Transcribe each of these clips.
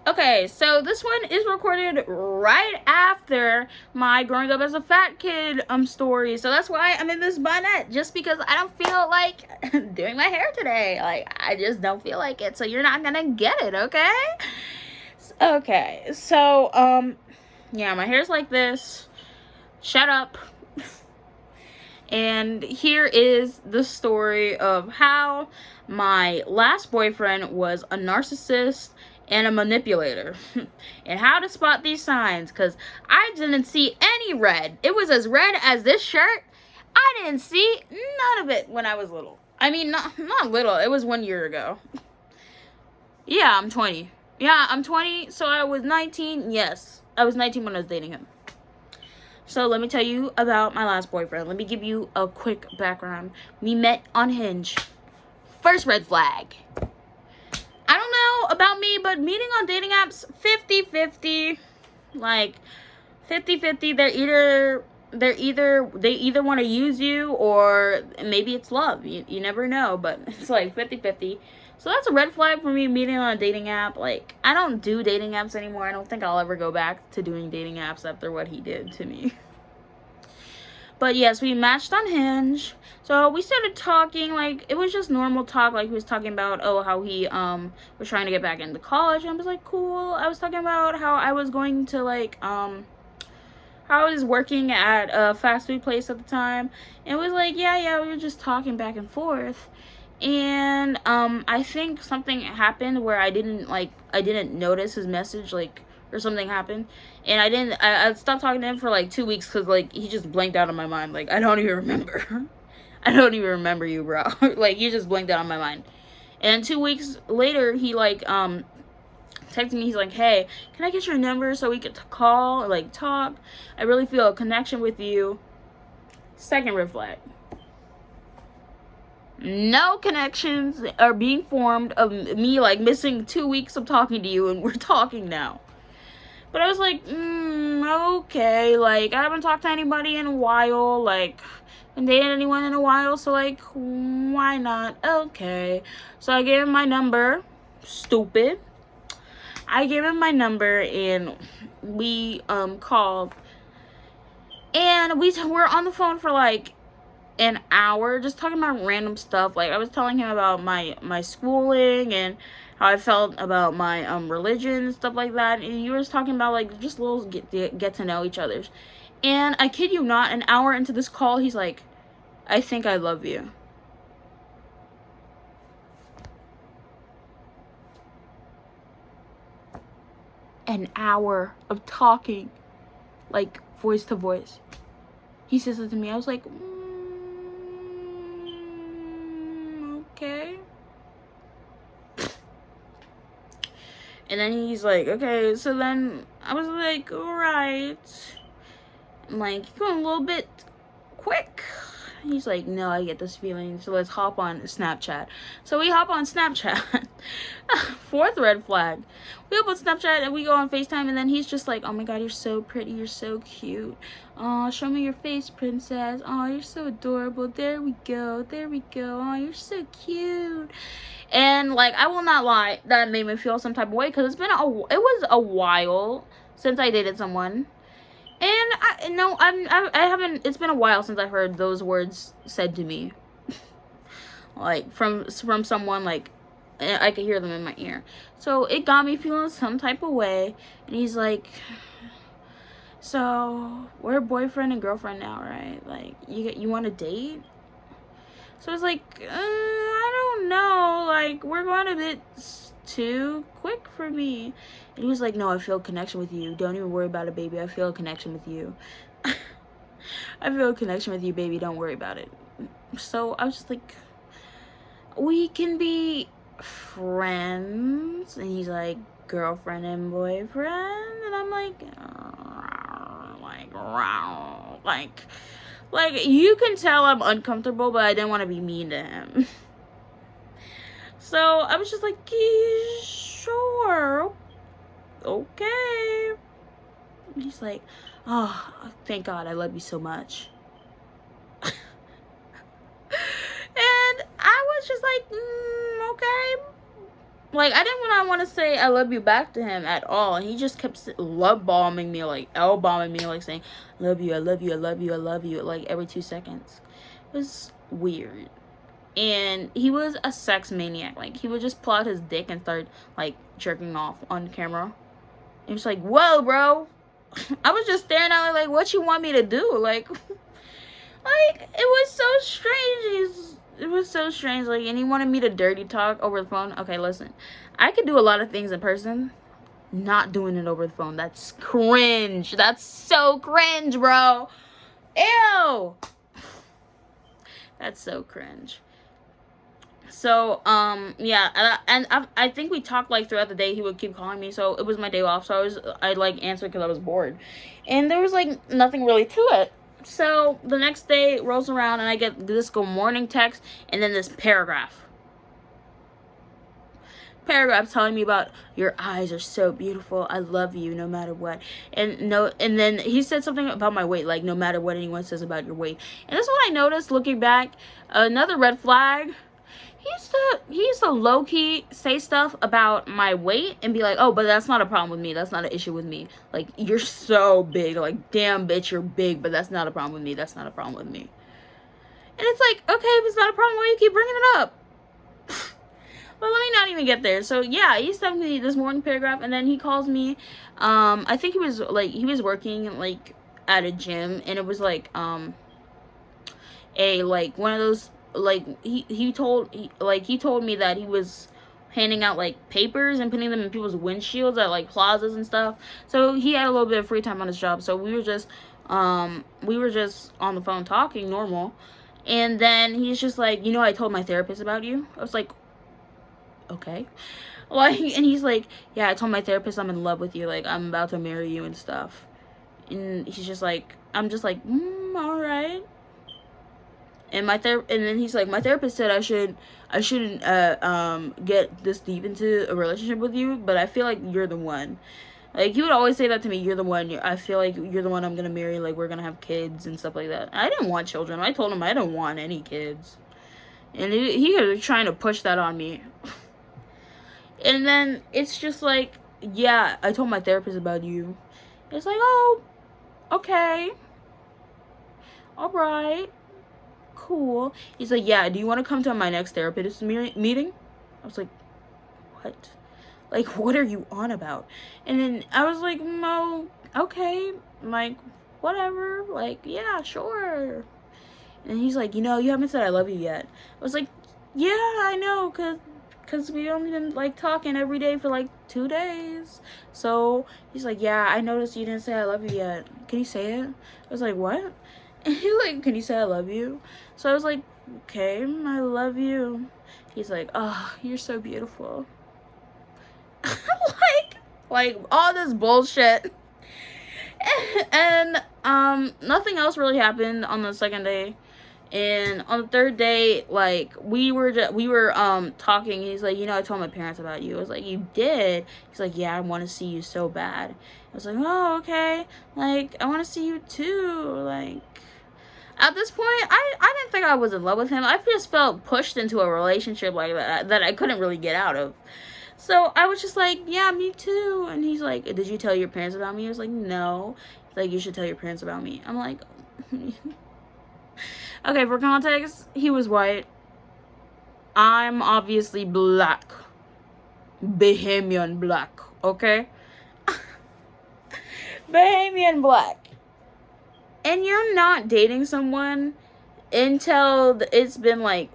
Okay, so this one is recorded right after my growing up as a fat kid story. So that's why I'm in this bonnet, just because I don't feel like doing my hair today. Like, I just don't feel like it. So you're not gonna get it, okay? Okay, so yeah, my hair's like this. Shut up. And here is the story of how my last boyfriend was a narcissist and a manipulator. And how to spot these signs, because I didn't see any red. It was as red as this shirt. I didn't see none of it when I was little. I mean, not little. It was 1 year ago. Yeah, I'm 20. Yeah, I'm 20, so I was 19. Yes, I was 19 when I was dating him. So let me tell you about my last boyfriend. Let me give you a quick background. We met on Hinge. First red flag. I don't know about me, but meeting on dating apps, 50-50. Like, 50-50. They either want to use you, or maybe it's love. You never know, but it's like 50-50. So that's a red flag for me, meeting on a dating app. Like, I don't do dating apps anymore. I don't think I'll ever go back to doing dating apps after what he did to me. But yes, we matched on Hinge. So we started talking, like, it was just normal talk. Like, he was talking about, how he was trying to get back into college. And I was like, cool. I was talking about how I was going to, like, how I was working at a fast food place at the time. And it was like, yeah, we were just talking back and forth. And I think something happened where I didn't notice his message, like, or something happened, and I stopped talking to him for like 2 weeks, because like he just blanked out of my mind. Like, I don't even remember. I don't even remember you, bro. Like, you just blanked out of my mind. And 2 weeks later, he like texted me. He's like, hey, can I get your number so we could call or like talk? I really feel a connection with you. Second red flag. No connections are being formed of me, like, missing 2 weeks of talking to you, and we're talking now. But I was like, okay, like, I haven't talked to anybody in a while, like, haven't dated anyone in a while, so, like, why not? Okay. So I gave him my number. Stupid. I gave him my number, and we called, and we were on the phone for like an hour just talking about random stuff. Like, I was telling him about my schooling and how I felt about my religion and stuff like that, and he was talking about like just little get to know each other's. And I kid you not, an hour into this call, he's like, I think I love you. An hour of talking, like, voice to voice. He says it to me. I was like, okay. And then he's like, okay. So then I was like, alright. I'm like, you're going a little bit quick. He's like, no, I get this feeling, so let's hop on Snapchat. So we hop on Snapchat. Fourth red flag. We hop on Snapchat and we go on FaceTime, and then he's just like, oh my god, you're so pretty, you're so cute. Oh, show me your face, princess. Oh, you're so adorable. There we go. Oh, you're so cute. And like, I will not lie, that made me feel some type of way, because it was a while since I dated someone. And I haven't, it's been a while since I heard those words said to me. Like, from someone, like, I could hear them in my ear. So it got me feeling some type of way. And he's like, so we're boyfriend and girlfriend now, right? Like, you want to date? So I was like, I don't know. Like, we're going a bit too quick for me. And he was like, no, I feel a connection with you. Don't even worry about it, baby. I feel a connection with you. I feel a connection with you, baby. Don't worry about it. So I was just like, we can be friends. And he's like, girlfriend and boyfriend. And I'm like, you can tell I'm uncomfortable, but I didn't want to be mean to him. So I was just like, sure, okay. And he's like, oh, thank God, I love you so much. And I was just like, okay, Like, I didn't want to say I love you back to him at all. He just kept love bombing me, like L bombing me, like saying, love you, I love you, I love you, I love you, like every 2 seconds. It was weird. And he was a sex maniac. Like, he would just pull out his dick and start, like, jerking off on camera. It was like, whoa, bro. I was just staring at him like, what you want me to do? Like, like, it was so strange. It was so strange. Like, and he wanted me to dirty talk over the phone. Okay, listen. I could do a lot of things in person. Not doing it over the phone. That's cringe. That's so cringe, bro. Ew. That's so cringe. So, yeah, and I think we talked, like, throughout the day. He would keep calling me, so it was my day off, so I like, answered because I was bored. And there was, like, nothing really to it. So, the next day rolls around, and I get this good morning text, and then this paragraph telling me about, your eyes are so beautiful, I love you no matter what. And then he said something about my weight, like, no matter what anyone says about your weight. And this is what I noticed looking back. Another red flag. He used to low-key say stuff about my weight and be like, oh, but that's not a problem with me. That's not an issue with me. Like, you're so big. Like, damn, bitch, you're big, but that's not a problem with me. That's not a problem with me. And it's like, okay, if it's not a problem, why do you keep bringing it up? But let me not even get there. So, yeah, he sent me this morning paragraph, and then he calls me. I think he was working, like, at a gym, and it was, like, one of those, like, he told me that he was handing out, like, papers and putting them in people's windshields at, like, plazas and stuff. So he had a little bit of free time on his job. So we were just on the phone talking normal. And then he's just like, I told my therapist about you. I was like, okay. Like, and he's like, yeah, I told my therapist I'm in love with you. Like, I'm about to marry you and stuff. And he's just like, I'm just like, all right. And then he's like, my therapist said I shouldn't get this deep into a relationship with you, but I feel like you're the one. Like, he would always say that to me, you're the one. I feel like you're the one I'm gonna marry. Like, we're gonna have kids and stuff like that. I didn't want children. I told him I didn't want any kids, and he was trying to push that on me. And then it's just like, yeah, I told my therapist about you. It's like, oh, okay, all right. Cool. He's like, yeah, do you want to come to my next therapist meeting? I was like, what? Like, what are you on about? And then I was like, no, okay, like, whatever, like, yeah, sure. And he's like, you haven't said I love you yet. I was like, yeah, I know, because we only been, like, talking every day for, like, 2 days. So he's like, yeah, I noticed you didn't say I love you yet. Can you say it? I was like, what? And he's like, can you say I love you? So I was like, okay, I love you. He's like, oh, you're so beautiful. like all this bullshit. And nothing else really happened on the second day. And on the third day, like, we were talking. He's like, I told my parents about you. I was like, you did? He's like, yeah, I want to see you so bad. I was like, oh, okay. Like, I want to see you too. Like, at this point, I didn't think I was in love with him. I just felt pushed into a relationship like that I couldn't really get out of. So I was just like, yeah, me too. And he's like, did you tell your parents about me? I was like, no. He's like, you should tell your parents about me. I'm like, okay, for context, he was white. I'm obviously black. Bahamian black, okay? Bahamian black. And you're not dating someone until it's been like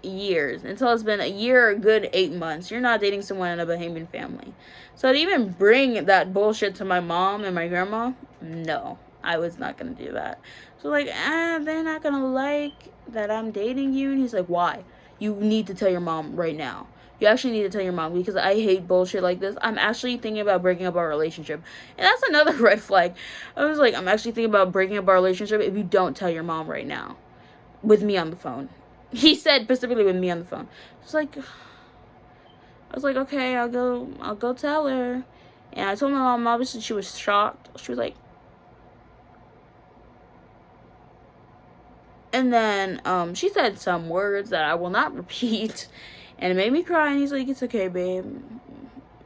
years. Until it's been a year or a good 8 months. You're not dating someone in a Bahamian family. So to even bring that bullshit to my mom and my grandma, no, I was not going to do that. So like, they're not going to like that I'm dating you. And he's like, why? You need to tell your mom right now. You actually need to tell your mom, because I hate bullshit like this. I'm actually thinking about breaking up our relationship. And that's another red flag. I was like, I'm actually thinking about breaking up our relationship if you don't tell your mom right now. With me on the phone. He said specifically with me on the phone. I was like, okay, I'll go tell her. And I told my mom, obviously she was shocked. She was like, and then she said some words that I will not repeat. And it made me cry, and he's like, it's okay, babe.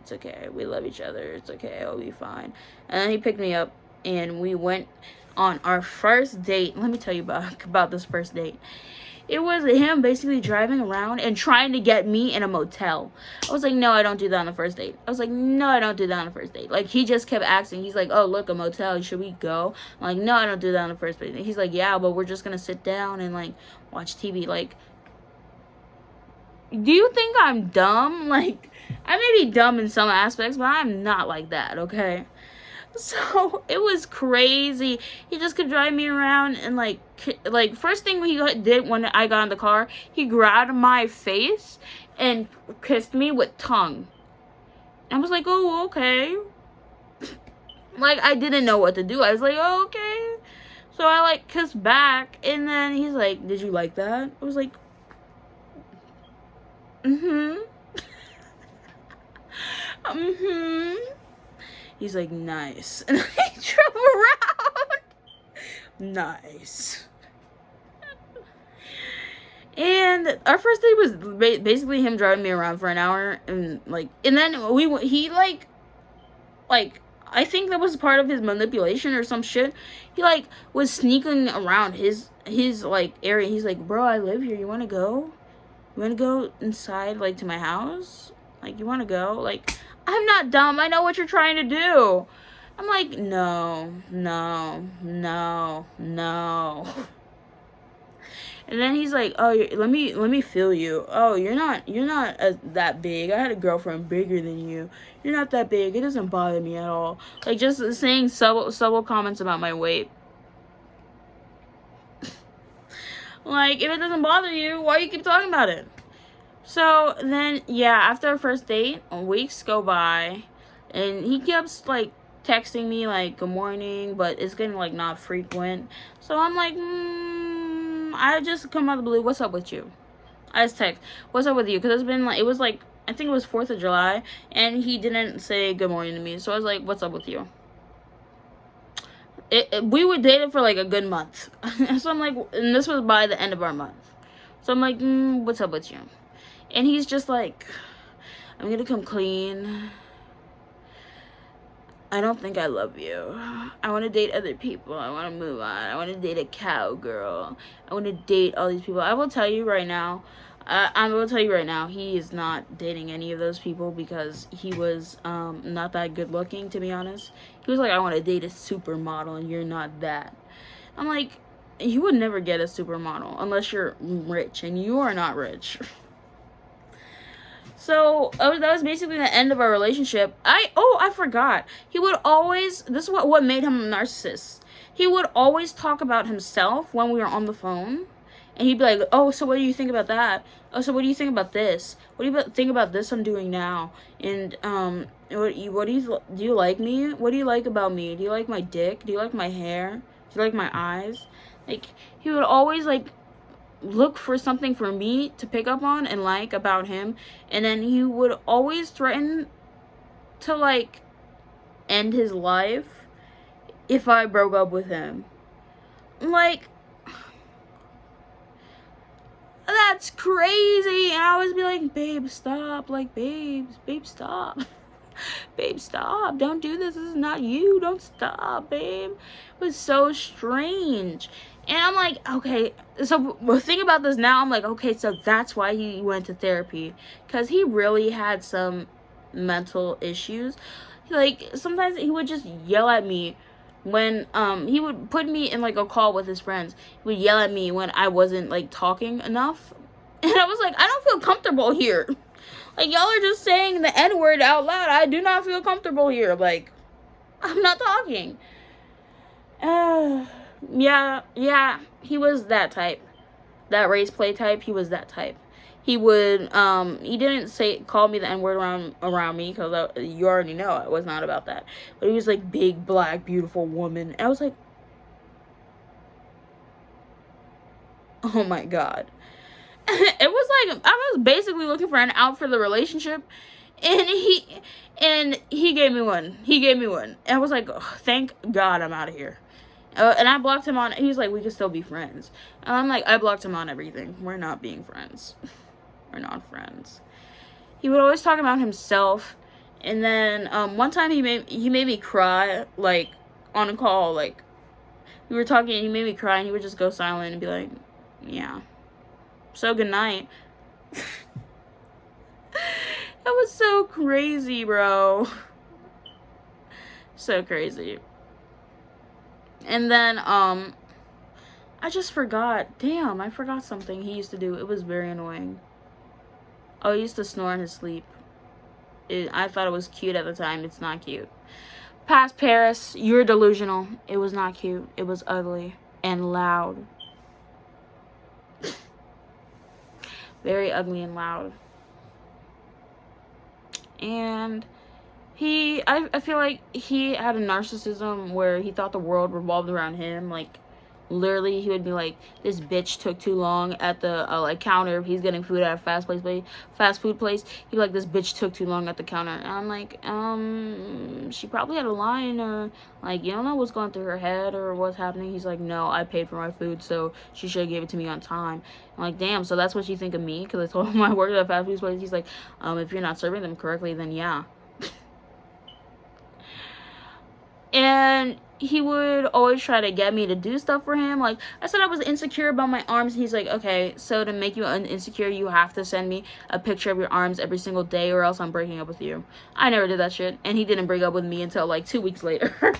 It's okay. We love each other. It's okay. It'll be fine. And then he picked me up, and we went on our first date. Let me tell you about this first date. It was him basically driving around and trying to get me in a motel. I was like, no, I don't do that on the first date. I was like, no, I don't do that on the first date. Like, he just kept asking. He's like, oh, look, a motel. Should we go? I'm like, no, I don't do that on the first date. He's like, yeah, but we're just going to sit down and, like, watch TV. Like, do you think I'm dumb? Like, I may be dumb in some aspects, but I'm not like that, okay? So it was crazy. He just could drive me around, and like first thing he did when I got in the car, he grabbed my face and kissed me with tongue. I was like, oh, okay. Like, I didn't know what to do. I was like, oh, okay. So I like kissed back, and then he's like, did you like that? I was like, mm-hmm. Mm-hmm. He's like, nice. And he drove around. Nice. And our first date was basically him driving me around for an hour. And then he I think that was part of his manipulation or some shit. He like was sneaking around his like area. He's like, bro, I live here. You want to go? You want to go inside, like, to my house? Like, you want to go? Like, I'm not dumb. I know what you're trying to do. I'm like, no. And then he's like, oh, let me feel you. Oh, you're not that big. I had a girlfriend bigger than you. You're not that big. It doesn't bother me at all. Like, just saying subtle comments about my weight. Like, if it doesn't bother you, why you keep talking about it? So then, yeah, after our first date, weeks go by, and he keeps, like, texting me, like, good morning, but it's getting, like, not frequent. So I'm like, I just come out of the blue, what's up with you? I just text, what's up with you? Because it's been, like, it was, like, I think it was 4th of July, and he didn't say good morning to me. So I was like, what's up with you? We were dating for, like, a good month. So I'm like, and this was by the end of our month. So I'm like, what's up with you? And he's just like, I'm gonna come clean. I don't think I love you. I want to date other people. I want to move on. I want to date a cowgirl. I want to date all these people. I will tell you right now, he is not dating any of those people because he was not that good looking, to be honest. He was like, I want to date a supermodel, and you're not that. I'm like, you would never get a supermodel unless you're rich, and you are not rich. So that was basically the end of our relationship. I forgot. He would always, this is what made him a narcissist. He would always talk about himself when we were on the phone. And he'd be like, oh, so what do you think about that? Oh, so what do you think about this? What do you think about this I'm doing now? And do you like me? What do you like about me? Do you like my dick? Do you like my hair? Do you like my eyes? Like, he would always, like, look for something for me to pick up on and like about him, and then he would always threaten to, like, end his life if I broke up with him. Like, that's crazy. And I always be like, babe, stop. Like, babe, stop. Babe, stop. Don't do this. This is not you. Don't stop, babe. It was so strange. And I'm like, okay, so think about this now. I'm like, okay, so that's why he went to therapy. Because he really had some mental issues. Like, sometimes he would just yell at me when he would put me in, like, a call with his friends. He would yell at me when I wasn't, like, talking enough. And I was like, I don't feel comfortable here. Like, y'all are just saying the N-word out loud. I do not feel comfortable here. Like, I'm not talking. Yeah, he was that type. That race play type, he was that type. He would, he didn't call me the N-word around me, because you already know it was not about that. But he was like, big, black, beautiful woman. And I was like, oh my God. It was like, I was basically looking for an out for the relationship. And he gave me one. And I was like, oh, thank God I'm out of here. And I blocked him on, he was like, we could still be friends. And I'm like, I blocked him on everything. We're not being friends. we're not friends. He would always talk about himself, and then one time he made me cry, like, on a call. Like, we were talking and he made me cry, and he would just go silent and be like, yeah, so good night. That was so crazy, bro. So crazy. And then I just forgot. Damn, I forgot something he used to do. It was very annoying. Oh, he used to snore in his sleep. I thought it was cute at the time. It's not cute. Past Paris, you're delusional. It was not cute. It was ugly and loud. Very ugly and loud. And I feel like he had a narcissism where he thought the world revolved around him. Like, literally, he would be like, this bitch took too long at the like counter. If he's getting food at a fast food place, he'd be like, this bitch took too long at the counter. And I'm like, she probably had a line, or like, you don't know what's going through her head or what's happening. He's like, no, I paid for my food, so she should have gave it to me on time. I'm like, damn, so that's what you think of me? Because I told him I worked at a fast food place. He's like, if you're not serving them correctly, then yeah. And he would always try to get me to do stuff for him. Like, I said I was insecure about my arms. He's like, okay, so to make you insecure, you have to send me a picture of your arms every single day, or else I'm breaking up with you. I never did that shit. And he didn't break up with me until like 2 weeks later.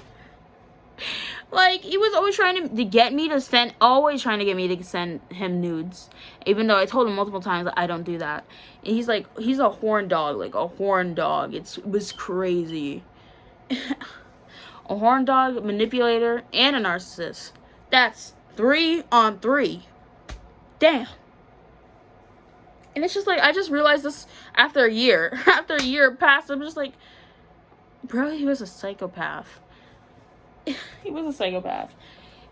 Like, he was always trying to get me to send him nudes. Even though I told him multiple times that I don't do that. And he's like, he's a horn dog. Like, a horn dog. It was crazy. A horn dog, manipulator, and a narcissist. That's 3 on 3. Damn. And it's just like, I just realized this after a year. After a year passed, I'm just like, bro, he was a psychopath. He was a psychopath.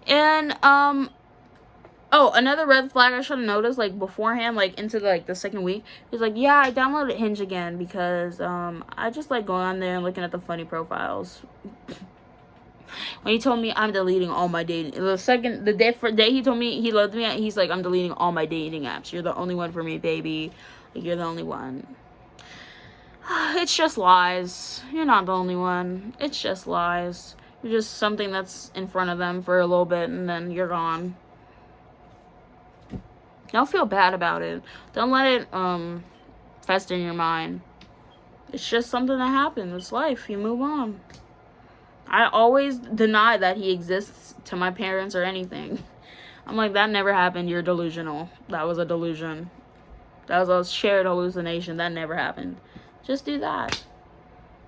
And, oh, another red flag I should have noticed, like, beforehand, like, into, like, the second week. He was like, yeah, I downloaded Hinge again because, I just like going on there and looking at the funny profiles. When he told me I'm deleting all my dating, the day he told me he loved me, he's like, I'm deleting all my dating apps. You're the only one for me, baby. Like, you're the only one. It's just lies. You're not the only one. It's just lies. You're just something that's in front of them for a little bit, and then you're gone. Don't feel bad about it. Don't let it fester in your mind. It's just something that happens. It's life. You move on. I always deny that he exists to my parents or anything. I'm like, that never happened. You're delusional. That was a delusion. That was a shared hallucination. That never happened. Just do that.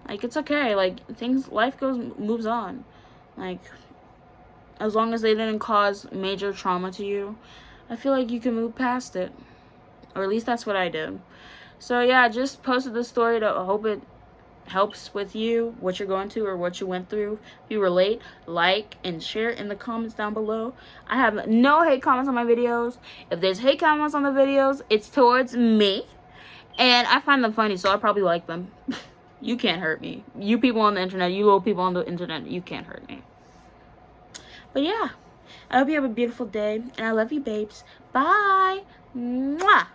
Like, it's okay. Like, life moves on. Like, as long as they didn't cause major trauma to you, I feel like you can move past it. Or at least that's what I did. So, yeah, I just posted this story to hope it helps with you, what you're going to or what you went through. If you relate, like and share in the comments down below. I have no hate comments on my videos. If there's hate comments on the videos, it's towards me, and I find them funny, so I probably like them. You can't hurt me. You people on the internet, you little people on the internet, you can't hurt me. But yeah, I hope you have a beautiful day, and I love you, babes. Bye. Mwah.